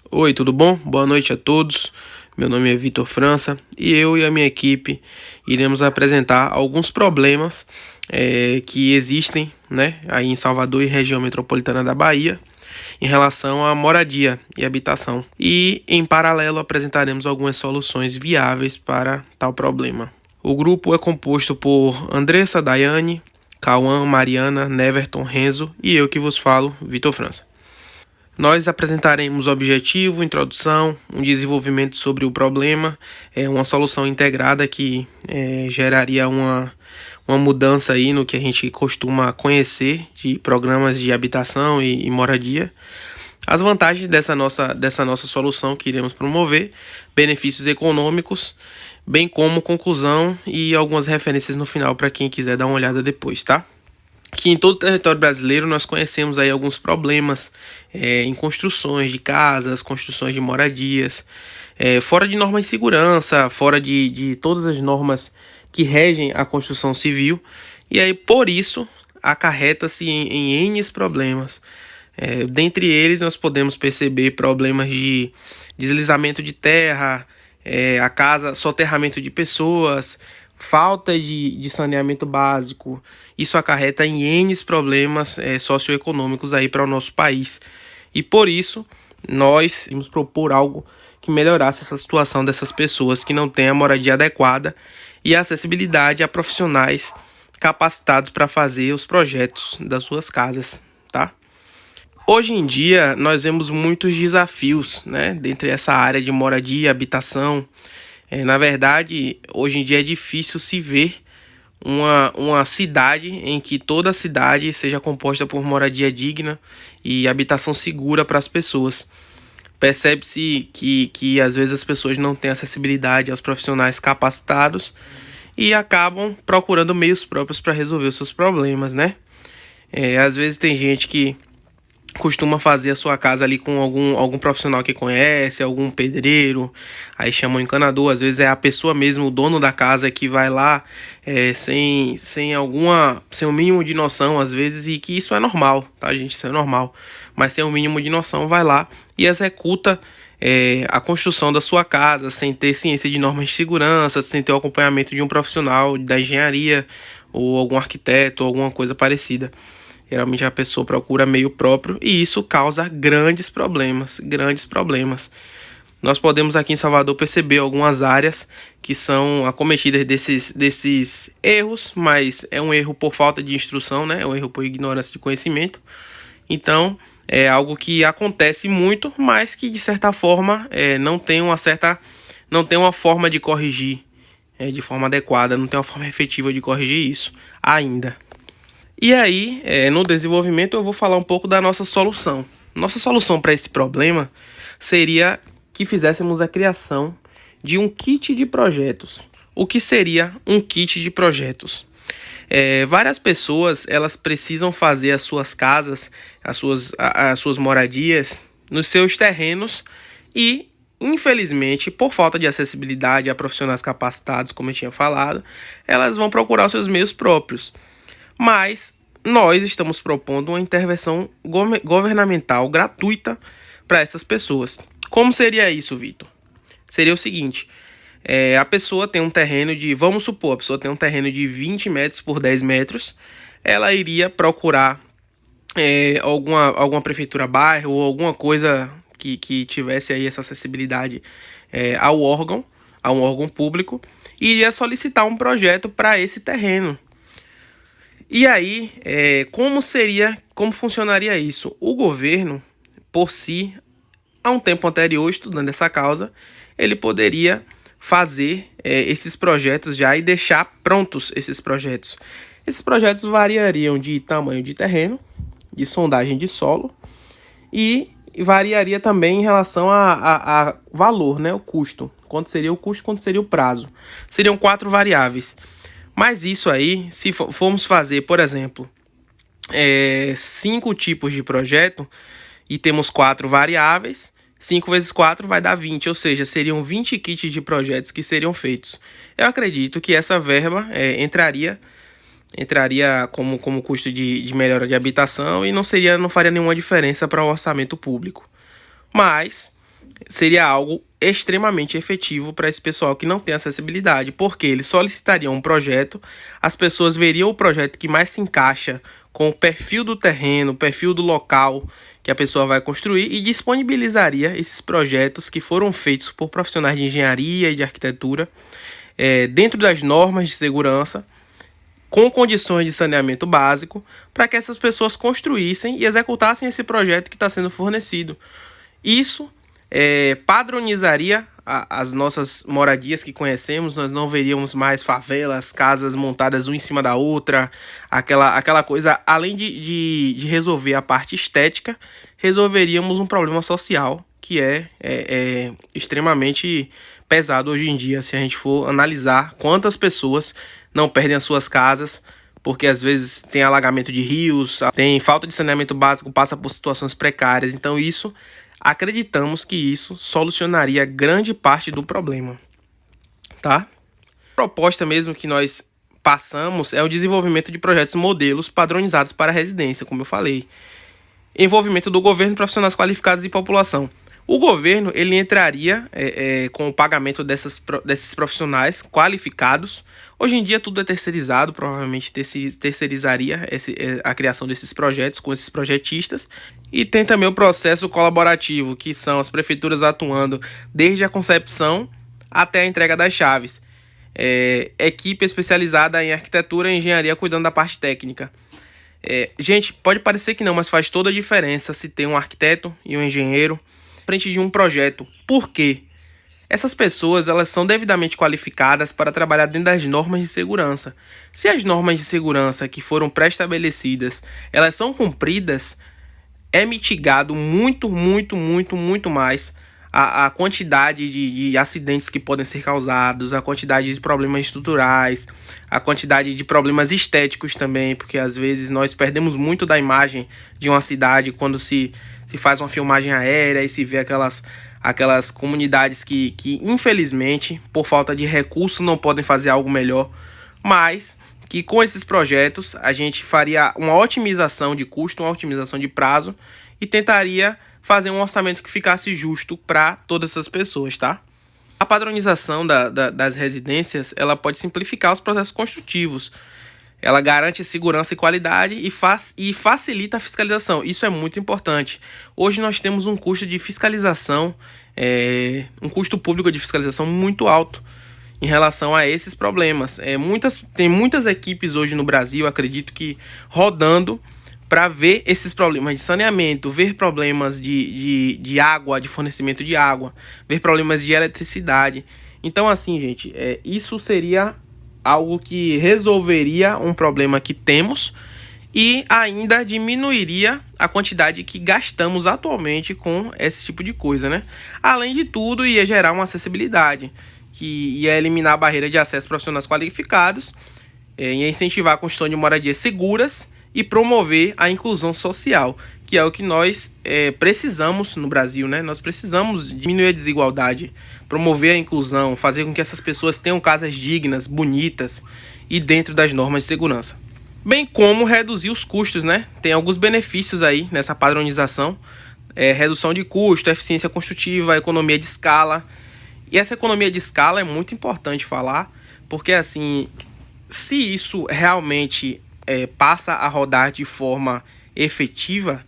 Oi, tudo bom? Boa noite a todos. Meu nome é Vitor França e eu e a minha equipe iremos apresentar alguns problemas que existem, né, aí em Salvador e região metropolitana da Bahia em relação à moradia e habitação. E, em paralelo, apresentaremos algumas soluções viáveis para tal problema. O grupo é composto por Andressa, Daiane, Cauã, Mariana, Neverton, Renzo e eu que vos falo, Vitor França. Nós apresentaremos objetivo, introdução, um desenvolvimento sobre o problema, uma solução integrada que geraria uma mudança aí no que a gente costuma conhecer de programas de habitação e moradia. As vantagens dessa nossa solução que iremos promover, benefícios econômicos, bem como conclusão e algumas referências no final para quem quiser dar uma olhada depois, tá? Que em todo o território brasileiro nós conhecemos aí alguns problemas em construções de casas, construções de moradias, fora de normas de segurança, fora de todas as normas que regem a construção civil, e aí por isso acarreta-se em N problemas. Dentre eles nós podemos perceber problemas de deslizamento de terra, a casa, soterramento de pessoas, falta de saneamento básico. Isso acarreta em N problemas socioeconômicos aí para o nosso país. E por isso, nós vamos propor algo que melhorasse essa situação dessas pessoas que não têm a moradia adequada e a acessibilidade a profissionais capacitados para fazer os projetos das suas casas, tá? Hoje em dia, nós vemos muitos desafios, né, dentro dessa área de moradia e habitação. Na verdade, hoje em dia é difícil se ver uma cidade em que toda a cidade seja composta por moradia digna e habitação segura para as pessoas. Percebe-se que às vezes as pessoas não têm acessibilidade aos profissionais capacitados e acabam procurando meios próprios para resolver os seus problemas, né? Às vezes tem gente que costuma fazer a sua casa ali com algum profissional que conhece, algum pedreiro, aí chama um encanador, às vezes é a pessoa mesmo, o dono da casa que vai lá sem o mínimo de noção, às vezes, e que isso é normal, tá, gente? Isso é normal, mas sem o mínimo de noção vai lá e executa a construção da sua casa sem ter ciência de normas de segurança, sem ter o acompanhamento de um profissional da engenharia ou algum arquiteto ou alguma coisa parecida. Geralmente a pessoa procura meio próprio e isso causa grandes problemas, grandes problemas. Nós podemos aqui em Salvador perceber algumas áreas que são acometidas desses erros, mas é um erro por falta de instrução, né? É um erro por ignorância de conhecimento. Então, é algo que acontece muito, mas que de certa forma não tem uma forma de corrigir de forma adequada, não tem uma forma efetiva de corrigir isso ainda. E aí, no desenvolvimento, eu vou falar um pouco da nossa solução. Nossa solução para esse problema seria que fizéssemos a criação de um kit de projetos. O que seria um kit de projetos? Várias pessoas elas precisam fazer as suas casas, as suas moradias nos seus terrenos e, infelizmente, por falta de acessibilidade a profissionais capacitados, como eu tinha falado, elas vão procurar os seus meios próprios. Mas nós estamos propondo uma intervenção governamental gratuita para essas pessoas. Como seria isso, Vitor? Seria o seguinte: a pessoa tem um terreno vamos supor, a pessoa tem um terreno de 20 metros por 10 metros, ela iria procurar alguma prefeitura bairro ou alguma coisa que tivesse aí essa acessibilidade a um órgão público, e iria solicitar um projeto para esse terreno. E aí, como funcionaria isso? O governo, por si, há um tempo anterior, estudando essa causa, ele poderia fazer esses projetos já e deixar prontos esses projetos. Esses projetos variariam de tamanho de terreno, de sondagem de solo e variaria também em relação a valor, né, o custo. Quanto seria o custo, quanto seria o prazo. Seriam 4 variáveis. Mas isso aí, se formos fazer, por exemplo, 5 tipos de projeto e temos 4 variáveis, 5 vezes 4 vai dar 20, ou seja, seriam 20 kits de projetos que seriam feitos. Eu acredito que essa verba entraria como custo de melhora de habitação e não faria nenhuma diferença para o orçamento público. Mas seria algo extremamente efetivo para esse pessoal que não tem acessibilidade, porque eles solicitariam um projeto, as pessoas veriam o projeto que mais se encaixa com o perfil do terreno, o perfil do local que a pessoa vai construir e disponibilizaria esses projetos que foram feitos por profissionais de engenharia e de arquitetura dentro das normas de segurança, com condições de saneamento básico, para que essas pessoas construíssem e executassem esse projeto que está sendo fornecido. Isso padronizaria as nossas moradias que conhecemos. Nós não veríamos mais favelas, casas montadas uma em cima da outra, aquela coisa. Além de resolver a parte estética, resolveríamos um problema social que é extremamente pesado hoje em dia, se a gente for analisar quantas pessoas não perdem as suas casas, porque às vezes tem alagamento de rios, tem falta de saneamento básico, passa por situações precárias. Então acreditamos que isso solucionaria grande parte do problema, tá? A proposta mesmo que nós passamos é o desenvolvimento de projetos modelos padronizados para a residência, como eu falei. Envolvimento do governo, profissionais qualificados e população. O governo ele entraria com o pagamento desses profissionais qualificados. Hoje em dia tudo é terceirizado, provavelmente terceirizaria a criação desses projetos com esses projetistas. E tem também o processo colaborativo, que são as prefeituras atuando desde a concepção até a entrega das chaves. Equipe especializada em arquitetura e engenharia cuidando da parte técnica. Gente, pode parecer que não, mas faz toda a diferença se tem um arquiteto e um engenheiro frente de um projeto. Por quê? Essas pessoas elas são devidamente qualificadas para trabalhar dentro das normas de segurança. Se as normas de segurança que foram pré-estabelecidas elas são cumpridas, é mitigado muito mais a quantidade de acidentes que podem ser causados, a quantidade de problemas estruturais, a quantidade de problemas estéticos também, porque às vezes nós perdemos muito da imagem de uma cidade quando se faz uma filmagem aérea e se vê aquelas comunidades que infelizmente, por falta de recursos, não podem fazer algo melhor, mas que com esses projetos a gente faria uma otimização de custo, uma otimização de prazo e tentaria fazer um orçamento que ficasse justo para todas essas pessoas, tá? A padronização das residências, ela pode simplificar os processos construtivos. Ela garante segurança e qualidade e facilita a fiscalização. Isso é muito importante. Hoje nós temos um custo de fiscalização, um custo público de fiscalização muito alto em relação a esses problemas. Tem muitas equipes hoje no Brasil, acredito que rodando para ver esses problemas de saneamento, ver problemas de água, de fornecimento de água, ver problemas de eletricidade. Então, assim, gente, isso seria algo que resolveria um problema que temos e ainda diminuiria a quantidade que gastamos atualmente com esse tipo de coisa, né? Além de tudo, ia gerar uma acessibilidade, que ia eliminar a barreira de acesso a profissionais qualificados, ia incentivar a construção de moradias seguras e promover a inclusão social, que é o que nós precisamos no Brasil, né? Nós precisamos diminuir a desigualdade, promover a inclusão, fazer com que essas pessoas tenham casas dignas, bonitas e dentro das normas de segurança. Bem como reduzir os custos, né? Tem alguns benefícios aí nessa padronização, redução de custo, eficiência construtiva, economia de escala. E essa economia de escala é muito importante falar, porque assim, se isso realmente passa a rodar de forma efetiva,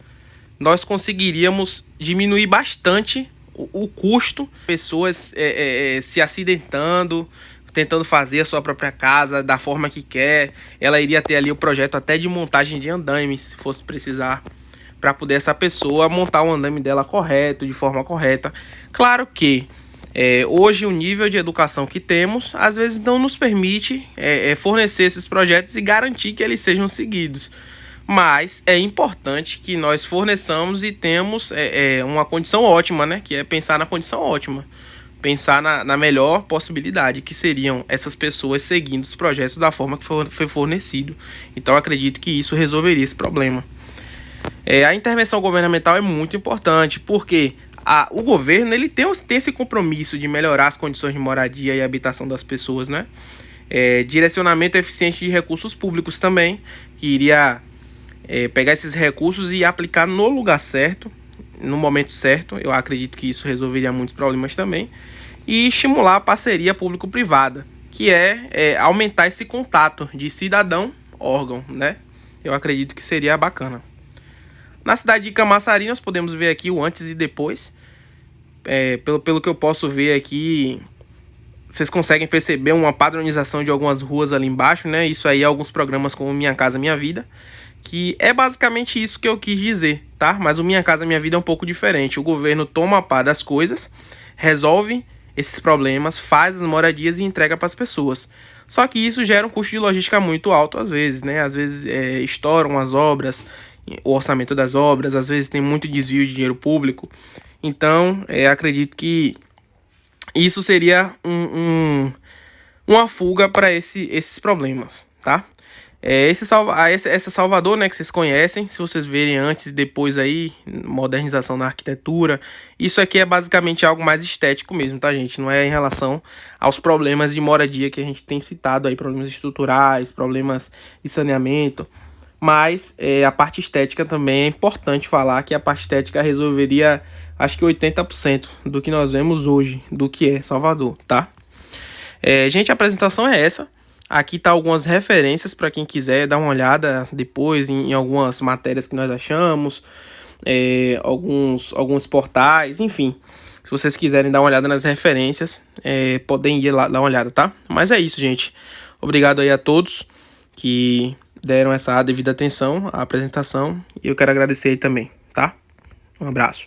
nós conseguiríamos diminuir bastante o custo, pessoas se acidentando, tentando fazer a sua própria casa da forma que quer. Ela iria ter ali o projeto até de montagem de andames, se fosse precisar, para poder essa pessoa montar o andame dela correto, de forma correta. Claro que hoje o nível de educação que temos às vezes não nos permite fornecer esses projetos e garantir que eles sejam seguidos, mas é importante que nós forneçamos e temos uma condição ótima, né? Que é pensar na condição ótima, pensar na melhor possibilidade, que seriam essas pessoas seguindo os projetos da forma que foi fornecido. Então acredito que isso resolveria esse problema. A intervenção governamental é muito importante, porque o governo ele tem esse compromisso de melhorar as condições de moradia e habitação das pessoas, né? Direcionamento eficiente de recursos públicos também, que iria pegar esses recursos e aplicar no lugar certo, no momento certo. Eu acredito que isso resolveria muitos problemas também. E estimular a parceria público-privada, que é aumentar esse contato de cidadão-órgão, né? Eu acredito que seria bacana. Na cidade de Camaçari, nós podemos ver aqui o antes e depois. Pelo que eu posso ver aqui, vocês conseguem perceber uma padronização de algumas ruas ali embaixo, né? Isso aí é alguns programas como Minha Casa Minha Vida, que é basicamente isso que eu quis dizer, tá? Mas o Minha Casa Minha Vida é um pouco diferente. O governo toma a pá das coisas, resolve esses problemas, faz as moradias e entrega para as pessoas. Só que isso gera um custo de logística muito alto às vezes, né? Às vezes estouram as obras, o orçamento das obras, às vezes tem muito desvio de dinheiro público. Então, acredito que isso seria uma fuga para esses problemas, tá? Essa Salvador, né, que vocês conhecem, se vocês verem antes e depois aí, modernização na arquitetura, isso aqui é basicamente algo mais estético mesmo, tá, gente? Não é em relação aos problemas de moradia que a gente tem citado aí, problemas estruturais, problemas de saneamento, mas a parte estética também é importante falar que a parte estética resolveria, acho que 80% do que nós vemos hoje, do que é Salvador, tá? Gente, a apresentação é essa. Aqui tá algumas referências para quem quiser dar uma olhada depois em algumas matérias que nós achamos, alguns portais, enfim. Se vocês quiserem dar uma olhada nas referências, podem ir lá dar uma olhada, tá? Mas é isso, gente. Obrigado aí a todos que deram essa devida atenção à apresentação e eu quero agradecer aí também, tá? Um abraço.